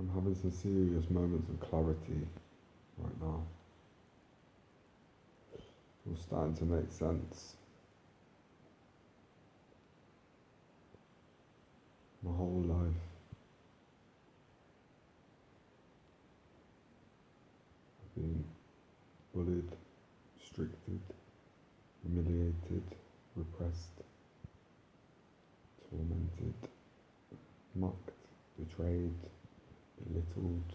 I'm having some serious moments of clarity right now. It's starting to make sense. My whole life, I've been bullied, restricted, humiliated, repressed, tormented, mocked, betrayed, belittled.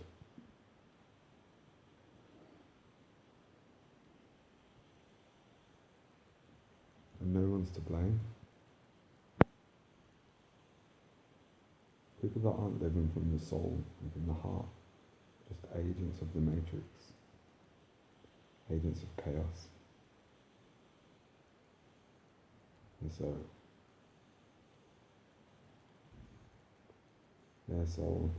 And no one's to blame. People that aren't living from the soul and from the heart, just agents of the matrix, agents of chaos. And so, their soul,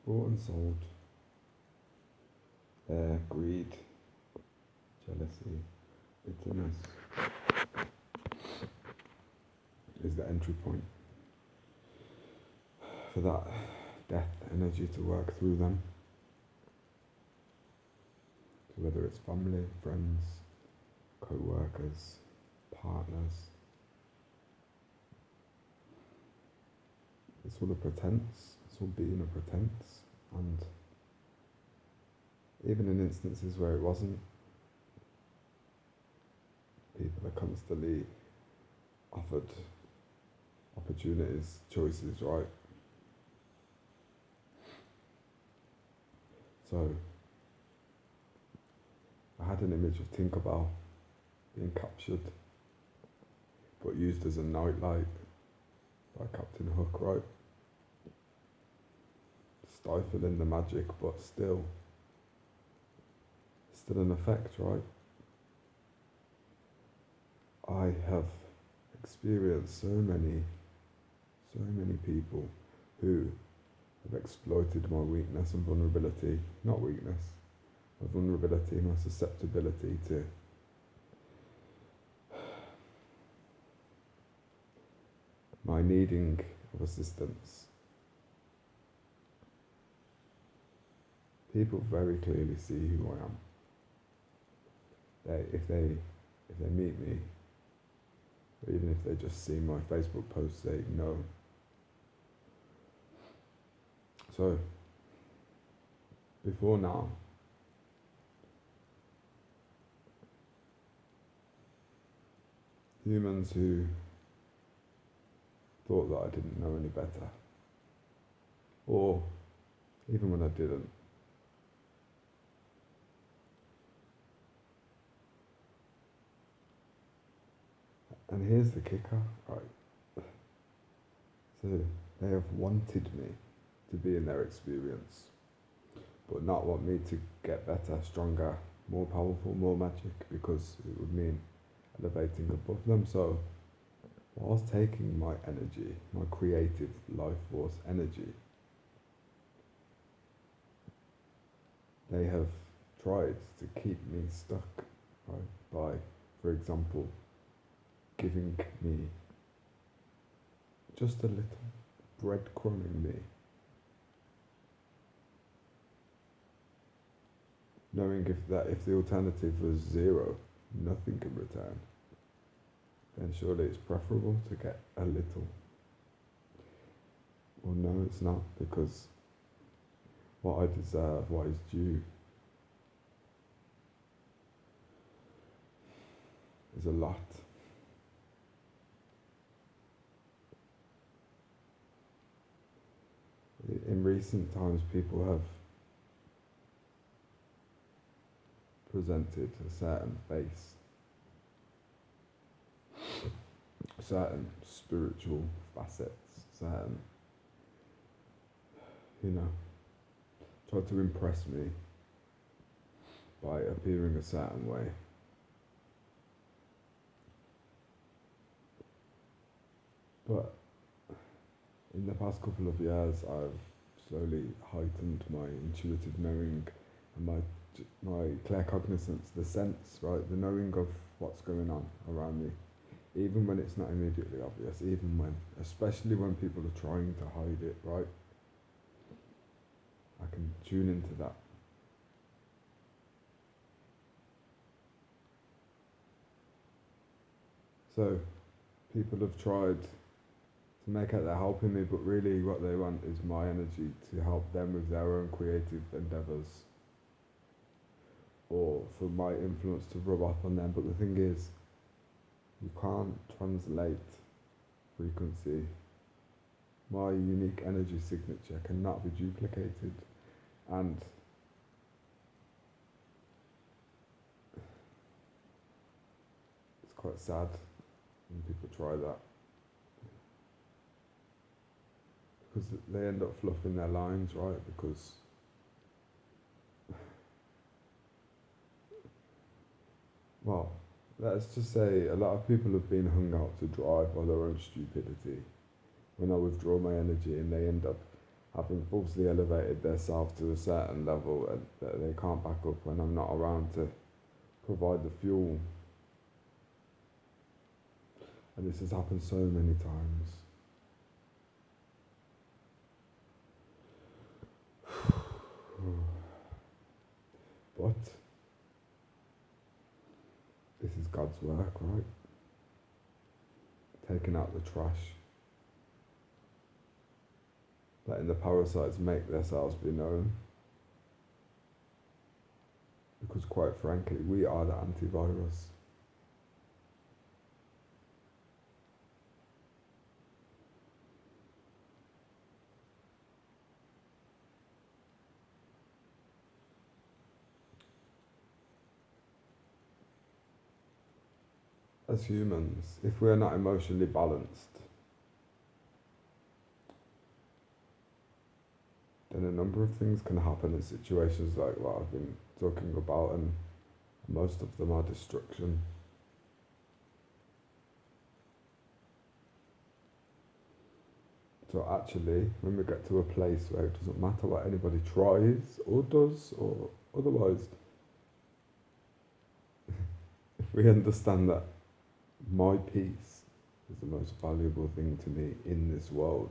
bought and sold, their greed, jealousy, bitterness, is the entry point for that death energy to work through them. So whether it's family, friends, co-workers, partners, it's all a pretense, it's all being a pretense, and even in instances where it wasn't, people are constantly offered opportunities, choices, right? So, I had an image of Tinkerbell being captured, but used as a nightlight by Captain Hook, right? Stifling the magic, but still an effect, right? I have experienced so many people who have exploited my weakness and vulnerability, not weakness, my vulnerability, my susceptibility to my needing of assistance. People very clearly see who I am. If they meet me, or even if they just see my Facebook post, they know. So, before now, humans who thought that I didn't know any better, or even when I didn't, and here's the kicker, right? So they have wanted me to be in their experience, but not want me to get better, stronger, more powerful, more magic, because it would mean elevating above them. So, whilst taking my energy, my creative life force energy, they have tried to keep me stuck, right? By, for example, giving me just a little, breadcrumbing me, knowing if the alternative was zero, nothing in return, then surely it's preferable to get a little. Well, no, it's not, because what I deserve, what is due, is a lot. In recent times, people have presented a certain face, certain spiritual facets, certain, tried to impress me by appearing a certain way. But in the past couple of years, I've slowly heightened my intuitive knowing and my claircognizance, the sense, right, the knowing of what's going on around me, even when it's not immediately obvious, especially when people are trying to hide it, right? I can tune into that. So, people have tried to make out they're helping me, but really what they want is my energy to help them with their own creative endeavours, or for my influence to rub off on them. But the thing is, you can't translate frequency. My unique energy signature cannot be duplicated, and it's quite sad when people try that, because they end up fluffing their lines, right? Because well, let's just say a lot of people have been hung out to dry by their own stupidity. When I withdraw my energy and they end up having falsely elevated their self to a certain level and that they can't back up when I'm not around to provide the fuel. And this has happened so many times. But this is God's work, right? Taking out the trash. Letting the parasites make themselves be known. Because quite frankly, we are the antivirus. As humans, if we are not emotionally balanced, then a number of things can happen in situations like what I've been talking about, and most of them are destruction. So actually, when we get to a place where it doesn't matter what anybody tries or does or otherwise, if we understand that my peace is the most valuable thing to me in this world,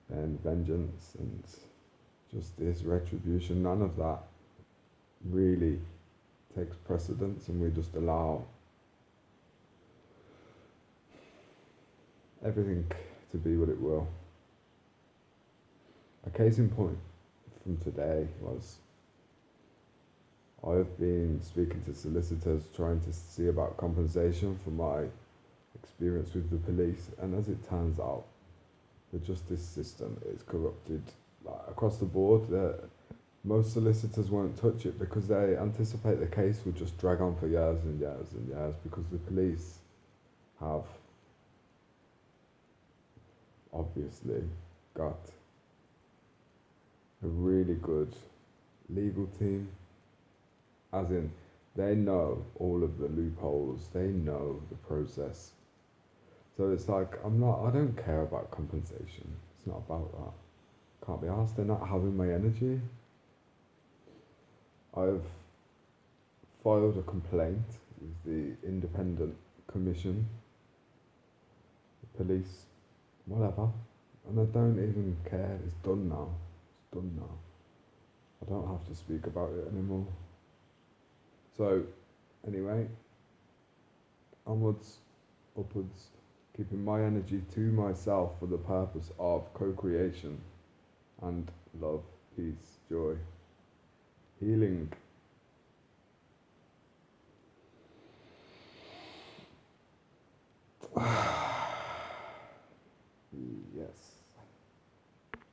then vengeance and justice, retribution, none of that really takes precedence, and we just allow everything to be what it will. A case in point from today was I've been speaking to solicitors trying to see about compensation for my experience with the police, and as it turns out, the justice system is corrupted across the board. Most solicitors won't touch it because they anticipate the case will just drag on for years and years and years, because the police have obviously got a really good legal team, as in they know all of the loopholes, they know the process. So it's like, I don't care about compensation. It's not about that. Can't be asked. They're not having my energy. I've filed a complaint with the independent commission, the police, whatever, and I don't even care. It's done now. It's done now. I don't have to speak about it anymore. So, anyway, onwards, upwards, keeping my energy to myself for the purpose of co-creation and love, peace, joy, healing. Yes.